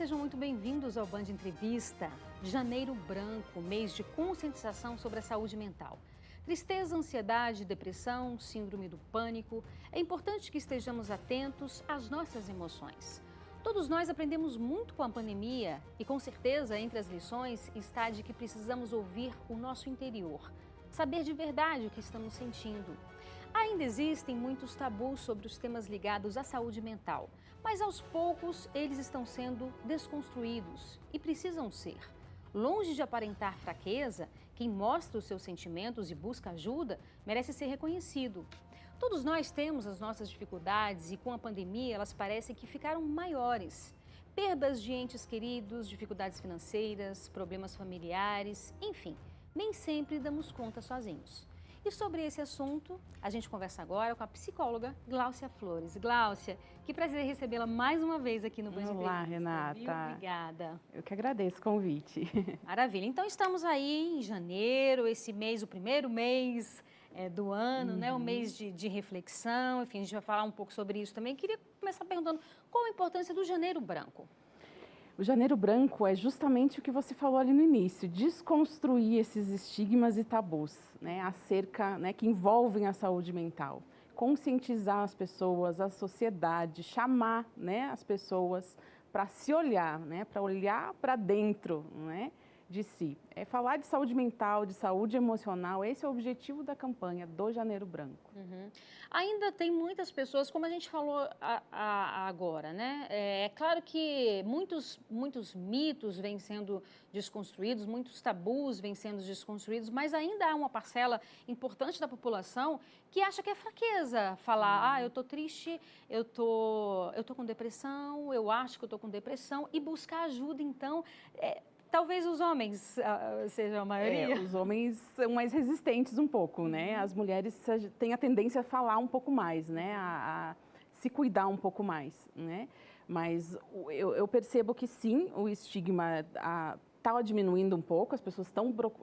sejam muito bem-vindos ao Band Entrevista. Janeiro Branco, mês de conscientização sobre a saúde mental. Tristeza, ansiedade, depressão, síndrome do pânico. É importante que estejamos atentos às nossas emoções. Todos nós aprendemos muito com a pandemia e, com certeza, entre as lições está de que precisamos ouvir o nosso interior, saber de verdade o que estamos sentindo. Ainda existem muitos tabus sobre os temas ligados à saúde mental, mas aos poucos eles estão sendo desconstruídos e precisam ser. Longe de aparentar fraqueza, quem mostra os seus sentimentos e busca ajuda merece ser reconhecido. Todos nós temos as nossas dificuldades e com a pandemia elas parecem que ficaram maiores. Perdas de entes queridos, dificuldades financeiras, problemas familiares, enfim, nem sempre damos conta sozinhos. E sobre esse assunto, a gente conversa agora com a psicóloga Gláucia Flores. Gláucia, que prazer recebê-la mais uma vez aqui no Band Entrevista. Olá, Renata. Viu? Obrigada. Eu que agradeço o convite. Maravilha. Então, estamos aí em janeiro, esse mês, o primeiro mês do ano, né? Um mês de reflexão. Enfim, a gente vai falar um pouco sobre isso também. Queria começar perguntando qual a importância do Janeiro Branco. O Janeiro Branco é justamente o que você falou ali no início, desconstruir esses estigmas e tabus, né, acerca, né, que envolvem a saúde mental. Conscientizar as pessoas, a sociedade, chamar, né, as pessoas para se olhar, né, para olhar para dentro, né, de si. É falar de saúde mental, de saúde emocional, esse é o objetivo da campanha do Janeiro Branco. Ainda tem muitas pessoas, como a gente falou agora, né? É claro que muitos mitos vêm sendo desconstruídos, muitos tabus vêm sendo desconstruídos, mas ainda há uma parcela importante da população que acha que é fraqueza falar, eu tô triste, eu tô com depressão, eu acho que eu tô com depressão, e buscar ajuda, então... Talvez os homens sejam a maioria. Os homens são mais resistentes um pouco, né? As mulheres têm a tendência a falar um pouco mais, né? A se cuidar um pouco mais, né? Mas eu percebo que sim, o estigma está diminuindo um pouco, as pessoas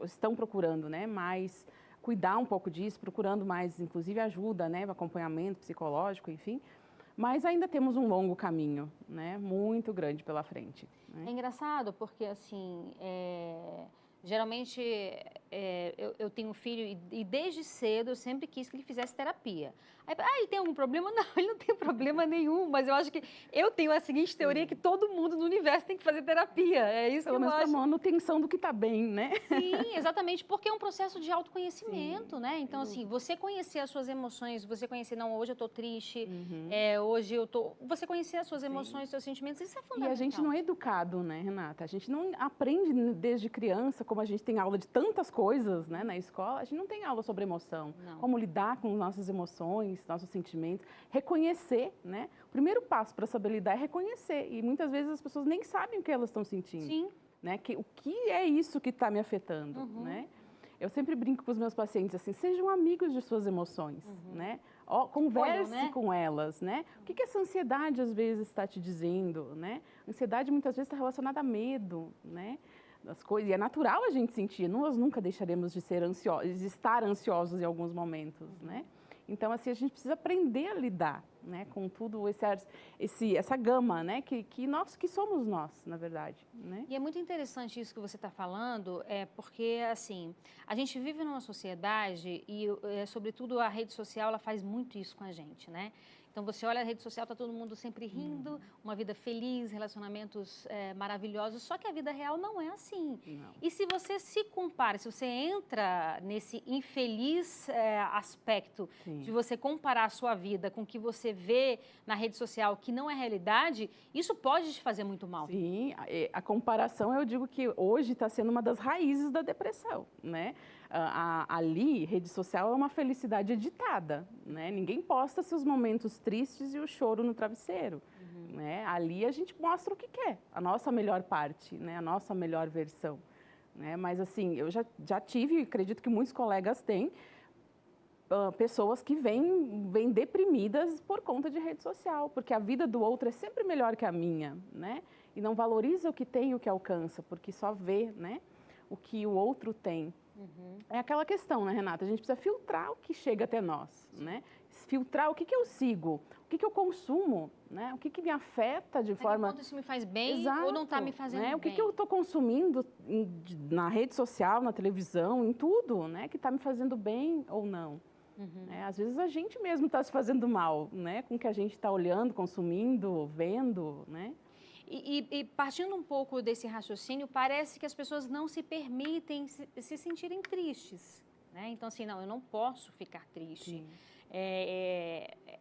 estão procurando, né? Mais cuidar um pouco disso, procurando mais, inclusive, ajuda, né? Acompanhamento psicológico, enfim. Mas ainda temos um longo caminho, né? Muito grande pela frente. Né? É engraçado porque, assim, geralmente eu tenho um filho e desde cedo eu sempre quis que ele fizesse terapia. Aí, ele tem algum problema? Não, ele não tem problema nenhum, mas eu acho que eu tenho a seguinte teoria que todo mundo no universo tem que fazer terapia. É isso que eu acho. Pelo menos para manutenção do que está bem, né? Sim, exatamente, porque é um processo de autoconhecimento, né? Então, assim, você conhecer as suas emoções, você conhecer, não, hoje eu tô triste, hoje eu tô... Você conhecer as suas emoções, os seus sentimentos, isso é fundamental. E a gente não é educado, né, Renata? A gente não aprende desde criança, como a gente tem aula de tantas coisas, né, na escola, a gente não tem aula sobre emoção. Não. Como lidar com nossas emoções, nossos sentimentos, reconhecer, né? O primeiro passo para saber lidar é reconhecer. E muitas vezes as pessoas nem sabem o que elas estão sentindo. Sim. Né? O que é isso que está me afetando, né? Eu sempre brinco com os meus pacientes assim, sejam amigos de suas emoções, né? Converse com elas, né? O que essa ansiedade às vezes está te dizendo, né? Ansiedade muitas vezes está relacionada a medo, né? Das coisas, e é natural a gente sentir, nós nunca deixaremos de ser ansiosos, de estar ansiosos em alguns momentos, né? Então, assim, a gente precisa aprender a lidar, né, com tudo essa gama, né, que somos nós, na verdade, né? E é muito interessante isso que você está falando, porque, assim, a gente vive numa sociedade e, sobretudo, a rede social, ela faz muito isso com a gente, né? Então, você olha a rede social, está todo mundo sempre rindo, uma vida feliz, relacionamentos maravilhosos, só que a vida real não é assim. Não. E se você se compara, se você entra nesse infeliz aspecto de você comparar a sua vida com o que você vê na rede social, que não é realidade, isso pode te fazer muito mal. Sim, a comparação, eu digo que hoje está sendo uma das raízes da depressão, né? Ali, rede social é uma felicidade editada, né? Ninguém posta seus momentos tristes e o choro no travesseiro, né? Ali a gente mostra o que quer, a nossa melhor parte, né? A nossa melhor versão, né? Mas assim, eu já tive, acredito que muitos colegas têm, pessoas que vêm deprimidas por conta de rede social, porque a vida do outro é sempre melhor que a minha, né? E não valoriza o que tem e o que alcança, porque só vê, né, o que o outro tem, É aquela questão, né, Renata? A gente precisa filtrar o que chega até nós, né? Filtrar o que eu sigo, o que eu consumo, né? O que me afeta de forma... Quanto isso me faz bem ou não está me fazendo bem. O que eu estou consumindo na rede social, na televisão, em tudo, né? Que está me fazendo bem ou não. Às vezes a gente mesmo está se fazendo mal, né? Com o que a gente está olhando, consumindo, vendo, né? E partindo um pouco desse raciocínio, parece que as pessoas não se permitem se sentirem tristes, né? Então, assim, não, eu não posso ficar triste.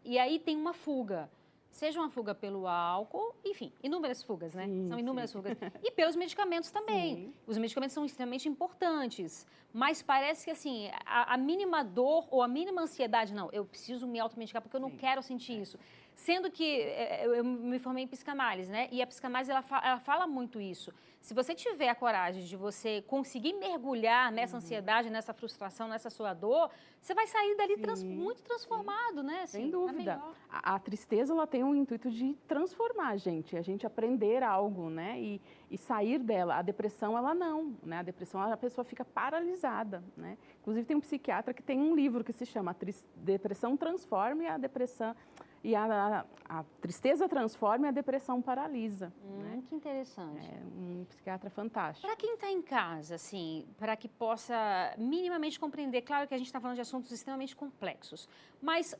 E aí tem uma fuga, seja uma fuga pelo álcool, enfim, inúmeras fugas, né? São inúmeras fugas. E pelos medicamentos também. Os medicamentos são extremamente importantes, mas parece que, assim, a mínima dor ou a mínima ansiedade, não, eu preciso me automedicar porque eu não quero sentir isso. Sendo que eu me formei em psicanálise, né? E a psicanálise, ela fala muito isso. Se você tiver a coragem de você conseguir mergulhar nessa ansiedade, nessa frustração, nessa sua dor, você vai sair dali muito transformado, né? Assim, sem dúvida. A tristeza, ela tem o intuito de transformar a gente aprender algo, né? E sair dela. A depressão, ela não, né? A depressão, a pessoa fica paralisada, né? Inclusive, tem um psiquiatra que tem um livro que se chama Depressão Transforma e a Depressão... E a tristeza transforma e a depressão paralisa. Né? Que interessante. É um psiquiatra fantástico. Para quem está em casa, assim, para que possa minimamente compreender, claro que a gente está falando de assuntos extremamente complexos, mas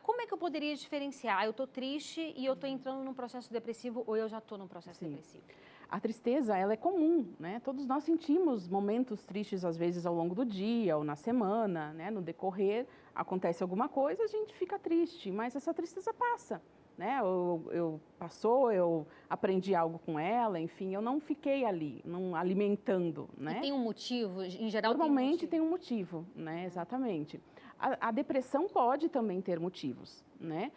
como é que eu poderia diferenciar? Eu estou triste e eu estou entrando num processo depressivo ou eu já estou num processo depressivo? A tristeza, ela é comum, né? Todos nós sentimos momentos tristes, às vezes, ao longo do dia ou na semana, né? No decorrer, acontece alguma coisa, a gente fica triste, mas essa tristeza passa, né? Eu aprendi algo com ela, enfim, eu não fiquei ali, não alimentando, né? E tem um motivo, em geral normalmente tem um motivo, né? Exatamente. A depressão pode também ter motivos, né?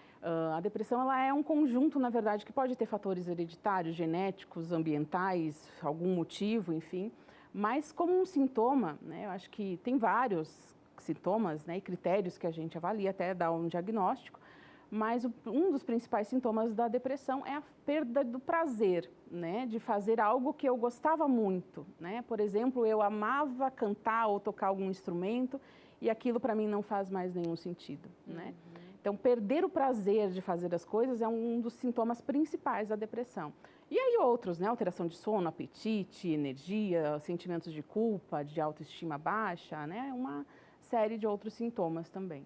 A depressão, ela é um conjunto, na verdade, que pode ter fatores hereditários, genéticos, ambientais, algum motivo, enfim. Mas como um sintoma, né? Eu acho que tem vários sintomas, né? E critérios que a gente avalia até dar um diagnóstico. Mas um dos principais sintomas da depressão é a perda do prazer, né? De fazer algo que eu gostava muito, né? Por exemplo, eu amava cantar ou tocar algum instrumento e aquilo para mim não faz mais nenhum sentido, né? Então, perder o prazer de fazer as coisas é um dos sintomas principais da depressão. E aí outros, né? Alteração de sono, apetite, energia, sentimentos de culpa, de autoestima baixa, né? Uma série de outros sintomas também.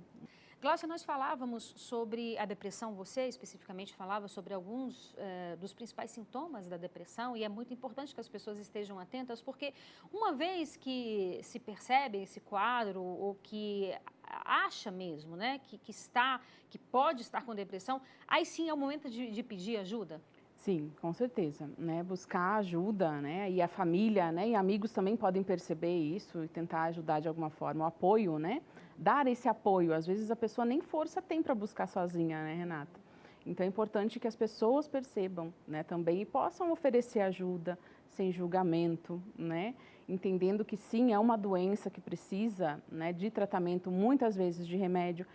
Glaucia, nós falávamos sobre a depressão, você especificamente falava sobre alguns dos principais sintomas da depressão e é muito importante que as pessoas estejam atentas porque uma vez que se percebe esse quadro ou que acha mesmo, né, que pode estar com depressão, aí sim é o momento de pedir ajuda? Sim, com certeza, né? Buscar ajuda, né? E a família, né? E amigos também podem perceber isso e tentar ajudar de alguma forma, o apoio, né? Dar esse apoio, às vezes a pessoa nem força tem para buscar sozinha, né, Renata? Então é importante que as pessoas percebam, né, também e possam oferecer ajuda sem julgamento, né? Entendendo que sim, é uma doença que precisa, né, de tratamento, muitas vezes de remédio,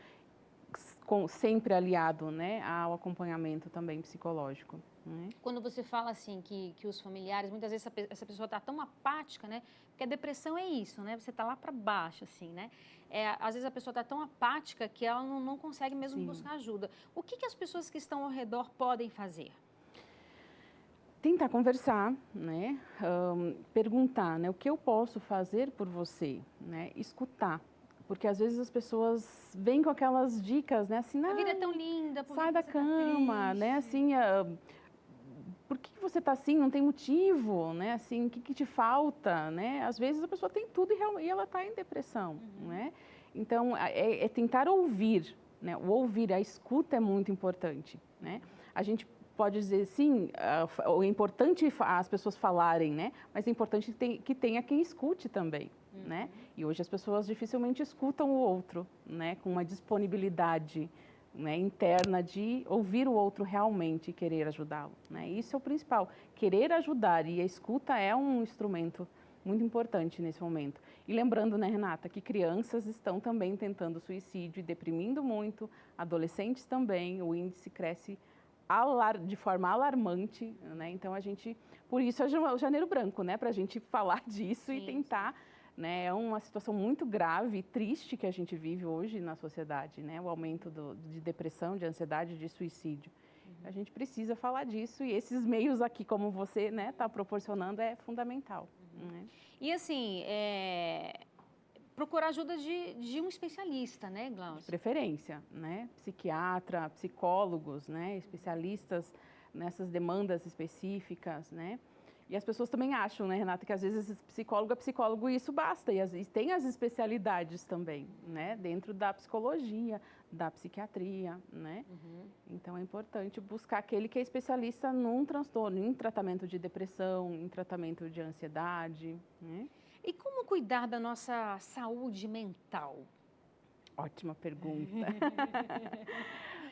sempre aliado, né, ao acompanhamento também psicológico. Quando você fala assim que os familiares, muitas vezes essa pessoa está tão apática, né? Porque a depressão é isso, né? Você está lá para baixo, assim, né? Às vezes a pessoa está tão apática que ela não consegue mesmo buscar ajuda. O que as pessoas que estão ao redor podem fazer? Tentar conversar, né? Perguntar, né? O que eu posso fazer por você, né? Escutar. Porque às vezes as pessoas vêm com aquelas dicas, né? Assim, a vida é tão linda, por sai da cama, né? Assim, por que você está assim? Não tem motivo, né? Assim, o que te falta, né? Às vezes a pessoa tem tudo e ela está em depressão, né? Então, é tentar ouvir, né? O ouvir, a escuta é muito importante, né? A gente pode dizer, sim, é importante as pessoas falarem, né? Mas é importante que tenha quem escute também, né? E hoje as pessoas dificilmente escutam o outro, né? Com uma disponibilidade, né, interna de ouvir o outro realmente e querer ajudá-lo, né? Isso é o principal. Querer ajudar e a escuta é um instrumento muito importante nesse momento. E lembrando, né, Renata, que crianças estão também tentando suicídio e deprimindo muito, adolescentes também, o índice cresce de forma alarmante, né? Então por isso é o Janeiro Branco, né? Para a gente falar disso e tentar né? É uma situação muito grave e triste que a gente vive hoje na sociedade, né? O aumento de depressão, de ansiedade, de suicídio. A gente precisa falar disso e esses meios aqui, como você, né, está proporcionando, é fundamental. Né? E assim, procurar ajuda de um especialista, né, Glaucia? De preferência, né? Psiquiatra, psicólogos, né? Especialistas nessas demandas específicas, né? E as pessoas também acham, né, Renata, que às vezes psicólogo é psicólogo e isso basta. E às vezes tem as especialidades também, né? Dentro da psicologia, da psiquiatria, né? Então é importante buscar aquele que é especialista num transtorno, em tratamento de depressão, em tratamento de ansiedade, né? E como cuidar da nossa saúde mental? Ótima pergunta.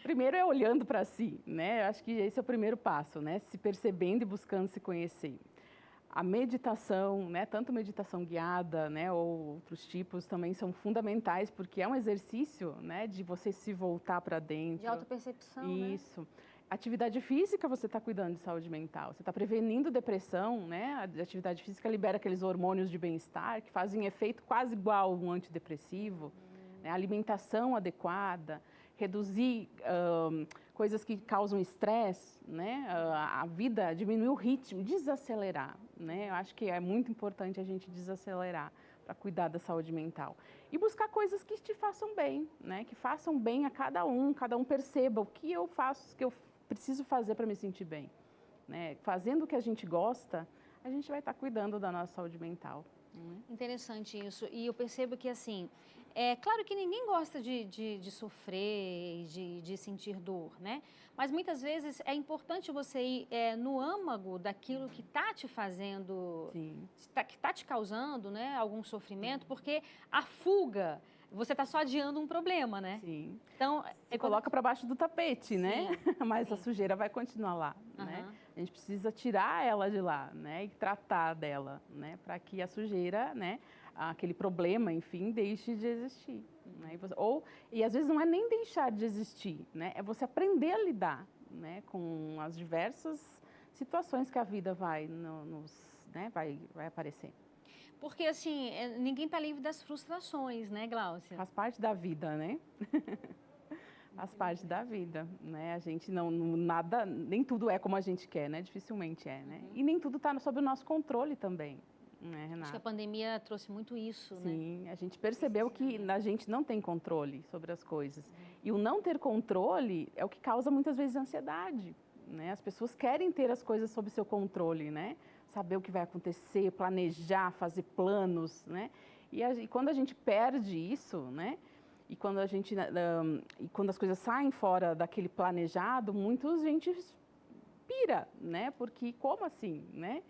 Primeiro é olhando para si, né? Acho que esse é o primeiro passo, né? Se percebendo e buscando se conhecer. A meditação, né? Tanto meditação guiada, né? Ou outros tipos também são fundamentais, porque é um exercício, né? De você se voltar para dentro. De autopercepção, Isso. Né? Atividade física, você está cuidando de saúde mental. Você está prevenindo depressão, né? A atividade física libera aqueles hormônios de bem-estar que fazem efeito quase igual a um antidepressivo. Né? Alimentação adequada, reduzir coisas que causam estresse, né? A vida, diminuir o ritmo, desacelerar, né? Eu acho que é muito importante a gente desacelerar para cuidar da saúde mental. E buscar coisas que te façam bem, né? Que façam bem a cada um perceba o que eu faço, o que eu preciso fazer para me sentir bem. Né? Fazendo o que a gente gosta, a gente vai estar cuidando da nossa saúde mental. Interessante isso. E eu percebo que, assim, é claro que ninguém gosta de sofrer, de sentir dor, né? Mas muitas vezes é importante você ir no âmago daquilo que está te fazendo, que está te causando, né, algum sofrimento, porque a fuga, você está só adiando um problema, né? Sim. Então, você coloca para baixo do tapete, né? Mas sim. A sujeira vai continuar lá, né? A gente precisa tirar ela de lá, né? E tratar dela, né? Para que a sujeira, né? Aquele problema, enfim, deixe de existir. Né? E às vezes não é nem deixar de existir, né? É você aprender a lidar, né? Com as diversas situações que a vida vai vai aparecer. Porque, assim, ninguém está livre das frustrações, né, Glaucia? Faz parte da vida, né? Faz parte da vida, né? A gente nem tudo é como a gente quer, né? Dificilmente é, né? E nem tudo está sob o nosso controle também, né, Renata? Acho que a pandemia trouxe muito isso, né? Sim, a gente percebeu que a gente não tem controle sobre as coisas. E o não ter controle é o que causa muitas vezes ansiedade, né? As pessoas querem ter as coisas sob seu controle, né? Saber o que vai acontecer, planejar, fazer planos, né? E quando a gente perde isso, né? E quando quando as coisas saem fora daquele planejado, muita gente pira, né? Porque como assim, né?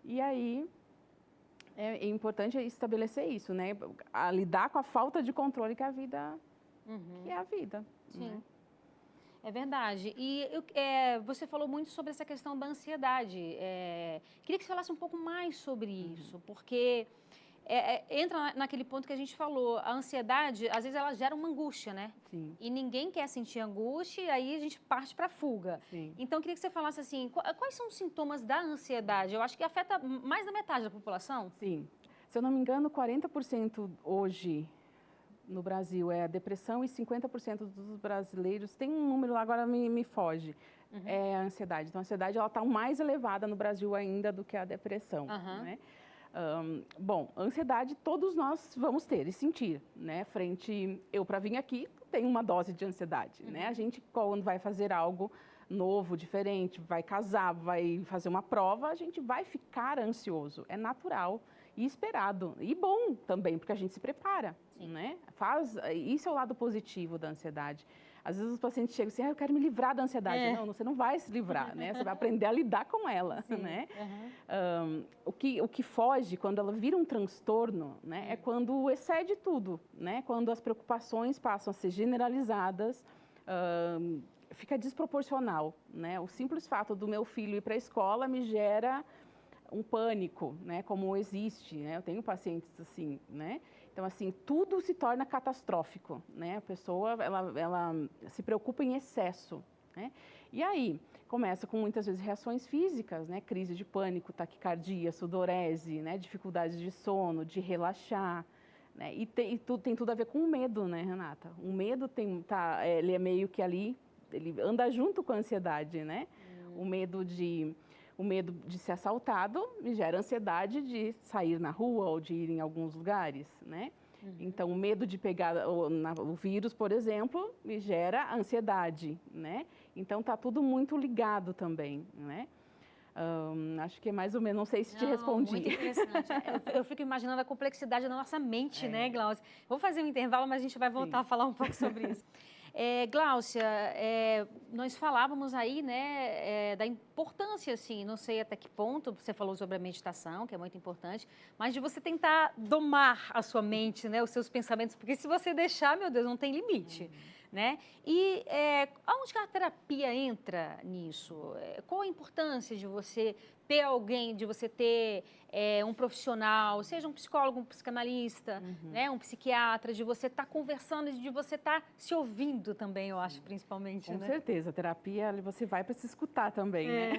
E aí é importante estabelecer isso, né? A lidar com a falta de controle que é a vida, que é a vida. Sim. Né? É verdade. E você falou muito sobre essa questão da ansiedade. Queria que você falasse um pouco mais sobre isso, porque entra naquele ponto que a gente falou. A ansiedade, às vezes, ela gera uma angústia, né? Sim. E ninguém quer sentir angústia, e aí a gente parte para a fuga. Sim. Então, eu queria que você falasse assim, quais são os sintomas da ansiedade? Eu acho que afeta mais da metade da população. Sim. Se eu não me engano, 40% hoje no Brasil é a depressão e 50% dos brasileiros, tem um número lá, agora me foge, é a ansiedade. Então, a ansiedade está mais elevada no Brasil ainda do que a depressão, né? Bom, ansiedade todos nós vamos ter e sentir, né? Eu para vir aqui tenho uma dose de ansiedade, né? A gente quando vai fazer algo novo, diferente, vai casar, vai fazer uma prova, a gente vai ficar ansioso, é natural e esperado e bom também, porque a gente se prepara, né? Isso é o lado positivo da ansiedade. Às vezes os pacientes chegam assim, eu quero me livrar da ansiedade. Não, você não vai se livrar, né? Você vai aprender a lidar com ela, né? O que foge, quando ela vira um transtorno, né? É quando excede tudo, né? Quando as preocupações passam a ser generalizadas, fica desproporcional, né? O simples fato do meu filho ir para a escola me gera um pânico, né? Como existe, né? Eu tenho pacientes assim, né? Então, assim, tudo se torna catastrófico, né? A pessoa, ela se preocupa em excesso, né? E aí, começa com muitas vezes reações físicas, né? Crise de pânico, taquicardia, sudorese, né? Dificuldades de sono, de relaxar, né? E tem tudo a ver com o medo, né, Renata? O medo ele é meio que ali, ele anda junto com a ansiedade, né? O medo de ser assaltado me gera ansiedade de sair na rua ou de ir em alguns lugares, né? Então, o medo de pegar o vírus, por exemplo, me gera ansiedade, né? Então, tá tudo muito ligado também, né? Acho que é mais ou menos, não sei se te respondi. Muito interessante. Eu fico imaginando a complexidade da nossa mente, né, Gláucia? Vou fazer um intervalo, mas a gente vai voltar a falar um pouco sobre isso. Gláucia, nós falávamos aí, né, da importância, assim, não sei até que ponto, você falou sobre a meditação, que é muito importante, mas de você tentar domar a sua mente, né, os seus pensamentos, porque se você deixar, meu Deus, não tem limite, né? E aonde que a terapia entra nisso? Qual a importância de você ter alguém, de você ter um profissional, seja um psicólogo, um psicanalista, né, um psiquiatra, de você estar conversando, de você estar se ouvindo também, eu acho, principalmente. Com né? certeza, a terapia você vai para se escutar também, né?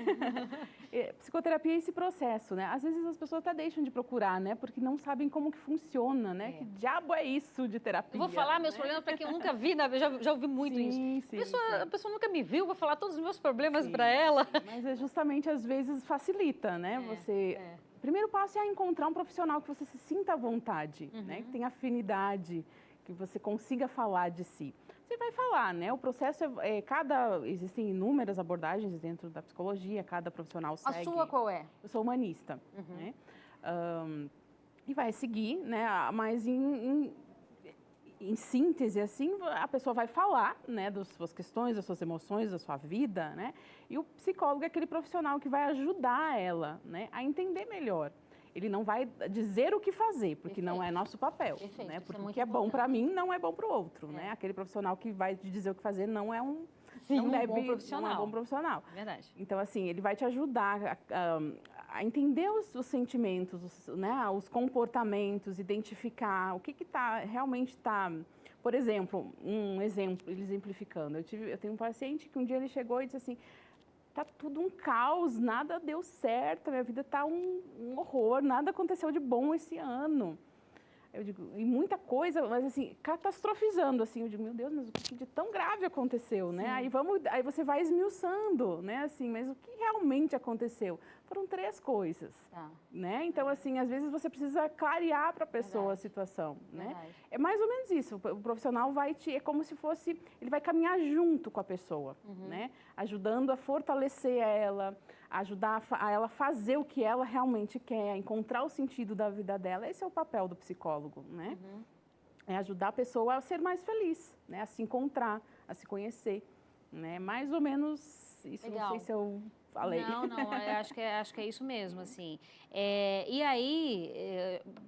Psicoterapia é esse processo, né? Às vezes as pessoas até deixam de procurar, né? Porque não sabem como que funciona, né? Que diabo é isso de terapia? Eu vou falar meus problemas para quem eu nunca vi, né? Eu já ouvi muito isso. A pessoa nunca me viu, vou falar todos os meus problemas para ela. Mas é justamente, às vezes, facilita, né? O primeiro passo é encontrar um profissional que você se sinta à vontade, né? Que tenha afinidade, que você consiga falar de si. Você vai falar, né? O processo existem inúmeras abordagens dentro da psicologia, cada profissional segue. A sua qual é? Eu sou humanista, né? E vai seguir, né? Mas em síntese, assim, a pessoa vai falar, né, das suas questões, das suas emoções, da sua vida, né? E o psicólogo é aquele profissional que vai ajudar ela, né, a entender melhor. Ele não vai dizer o que fazer, porque não é nosso papel, né? Porque o que é bom para mim não é bom para o outro, né? Aquele profissional que vai te dizer o que fazer não é um bom profissional. Verdade. Então, assim, ele vai te ajudar a entender os sentimentos, né, os comportamentos, identificar o que realmente está... Por exemplo, exemplificando, eu tenho um paciente que um dia ele chegou e disse assim, tá tudo um caos, nada deu certo, minha vida tá um horror, nada aconteceu de bom esse ano. Eu digo, e muita coisa, mas assim, catastrofizando, assim, eu digo, meu Deus, mas o que de tão grave aconteceu, né? Aí você vai esmiuçando, né, assim, mas o que realmente aconteceu? Foram 3 coisas, né? Então, assim, às vezes você precisa clarear para a pessoa a situação, né? É mais ou menos isso, o profissional é como se fosse, ele vai caminhar junto com a pessoa, né? Ajudando a fortalecer ela, ajudar a ela fazer o que ela realmente quer, encontrar o sentido da vida dela. Esse é o papel do psicólogo, né? É ajudar a pessoa a ser mais feliz, né? A se encontrar, a se conhecer, né? Mais ou menos isso. Legal. Não sei se eu falei. Não, acho que é isso mesmo, assim. E aí,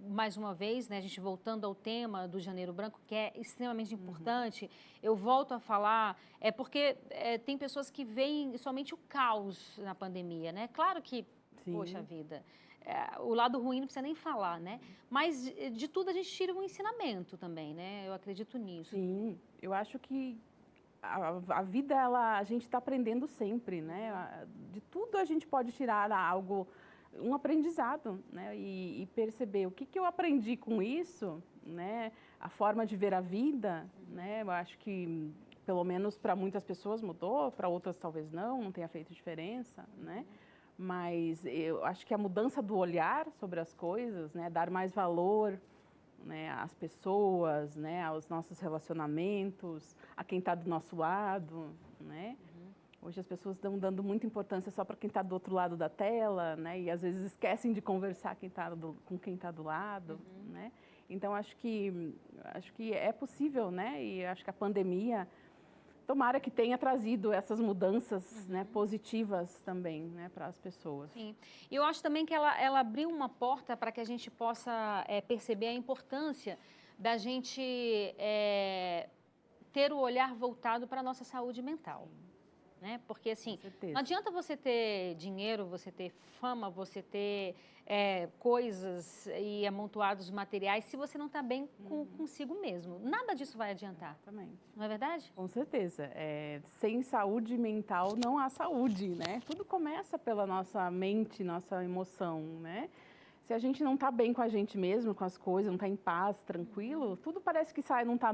mais uma vez, né, a gente voltando ao tema do Janeiro Branco, que é extremamente importante, eu volto a falar, porque tem pessoas que veem somente o caos na pandemia, né? Claro que, poxa vida, o lado ruim não precisa nem falar, né? Mas de tudo a gente tira um ensinamento também, né? Eu acredito nisso. Sim, eu acho que a vida, a gente está aprendendo sempre, né? De tudo a gente pode tirar algo, um aprendizado, né? E perceber o que eu aprendi com isso, né? A forma de ver a vida, né? Eu acho que, pelo menos para muitas pessoas mudou, para outras talvez não tenha feito diferença, né? Mas eu acho que a mudança do olhar sobre as coisas, né? Dar mais valor, né, às pessoas, né, aos nossos relacionamentos, a quem está do nosso lado, né? Hoje as pessoas estão dando muita importância só para quem está do outro lado da tela, né? E às vezes esquecem de conversar com quem está do lado, né? Então acho que é possível, né? E acho que a pandemia, tomara que tenha trazido essas mudanças, né, positivas também, né, para as pessoas. Sim. E eu acho também que ela abriu uma porta para que a gente possa perceber a importância da gente ter o olhar voltado para a nossa saúde mental. né? Porque, assim, não adianta você ter dinheiro, você ter fama, você ter coisas e amontoados materiais se você não está bem consigo mesmo. Nada disso vai adiantar. Exatamente. Não é verdade? Com certeza. Sem saúde mental não há saúde, né? Tudo começa pela nossa mente, nossa emoção, né? Se a gente não está bem com a gente mesmo, com as coisas, não está em paz, tranquilo, tudo parece que sai, não tá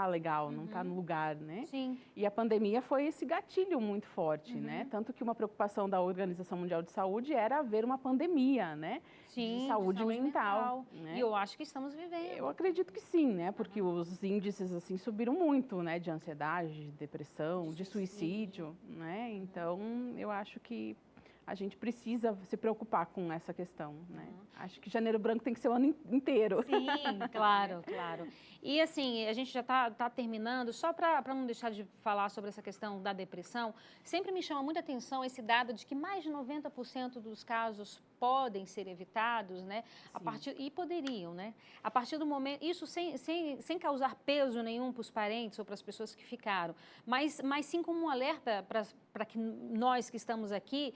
legal, não está no lugar, né? Sim. E a pandemia foi esse gatilho muito forte, né? Tanto que uma preocupação da Organização Mundial de Saúde era haver uma pandemia, né? Sim, de saúde mental. Né? E eu acho que estamos vivendo. Eu acredito que sim, né? Porque os índices, assim, subiram muito, né? De ansiedade, de depressão, de suicídio, né? Então, eu acho que a gente precisa se preocupar com essa questão, né? Acho que Janeiro Branco tem que ser o ano inteiro. Sim, claro, claro. E assim, a gente já está terminando, só para não deixar de falar sobre essa questão da depressão, sempre me chama muita atenção esse dado de que mais de 90% dos casos podem ser evitados, né? E poderiam, né? A partir do momento, isso sem causar peso nenhum para os parentes ou para as pessoas que ficaram, mas sim como um alerta para que nós que estamos aqui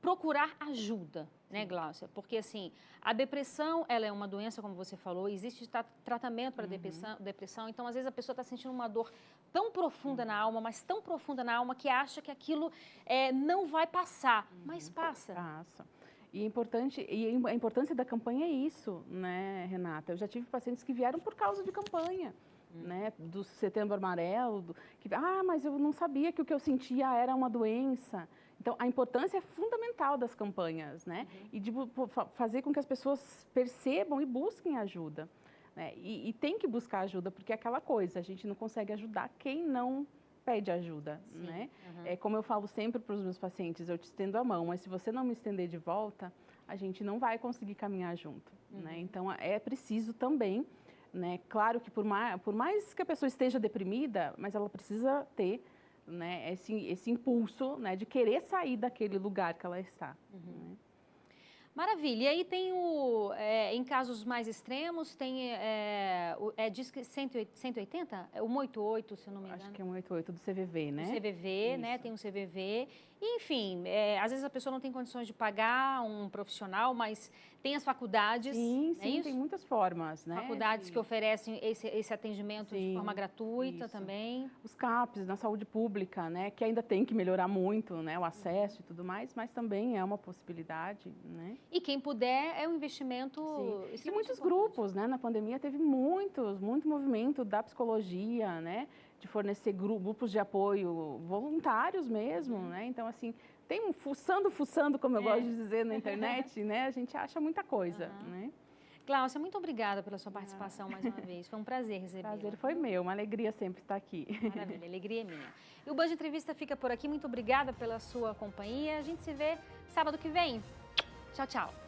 procurar ajuda, né, Gláucia? Porque, assim, a depressão, ela é uma doença, como você falou, existe tratamento para depressão, então, às vezes, a pessoa está sentindo uma dor tão profunda na alma, mas tão profunda na alma, que acha que aquilo não vai passar, mas passa. Passa. E a importância da campanha é isso, né, Renata? Eu já tive pacientes que vieram por causa de campanha, né, do Setembro Amarelo, mas eu não sabia que o que eu sentia era uma doença. Então, a importância é fundamental das campanhas, né? E de fazer com que as pessoas percebam e busquem ajuda. Né? E tem que buscar ajuda, porque é aquela coisa, a gente não consegue ajudar quem não pede ajuda, né? É como eu falo sempre para os meus pacientes, eu te estendo a mão, mas se você não me estender de volta, a gente não vai conseguir caminhar junto, né? Então, é preciso também, né? Claro que por mais que a pessoa esteja deprimida, mas ela precisa ter, né, esse impulso, né, de querer sair daquele lugar que ela está. Né? Maravilha. E aí tem em casos mais extremos, tem diz que 180? 188, se eu não me engano. Acho que é 188 do CVV, né? Do CVV, né? Tem um CVV. Enfim, às vezes a pessoa não tem condições de pagar um profissional, mas tem as faculdades. Sim, tem muitas formas, né? Faculdades que oferecem esse atendimento de forma gratuita também. Os CAPs na saúde pública, né? Que ainda tem que melhorar muito, né? O acesso e tudo mais, mas também é uma possibilidade, né? E quem puder é um investimento. E muitos grupos, né? Na pandemia teve muito movimento da psicologia, né? De fornecer grupos de apoio voluntários mesmo, né? Então, assim, tem fuçando, como eu gosto de dizer na internet, né? A gente acha muita coisa, né? Gláucia, muito obrigada pela sua participação mais uma vez. Foi um prazer recebê-la. Prazer foi meu, uma alegria sempre estar aqui. Maravilha, alegria é minha. E o Band Entrevista fica por aqui. Muito obrigada pela sua companhia. A gente se vê sábado que vem. Tchau, tchau.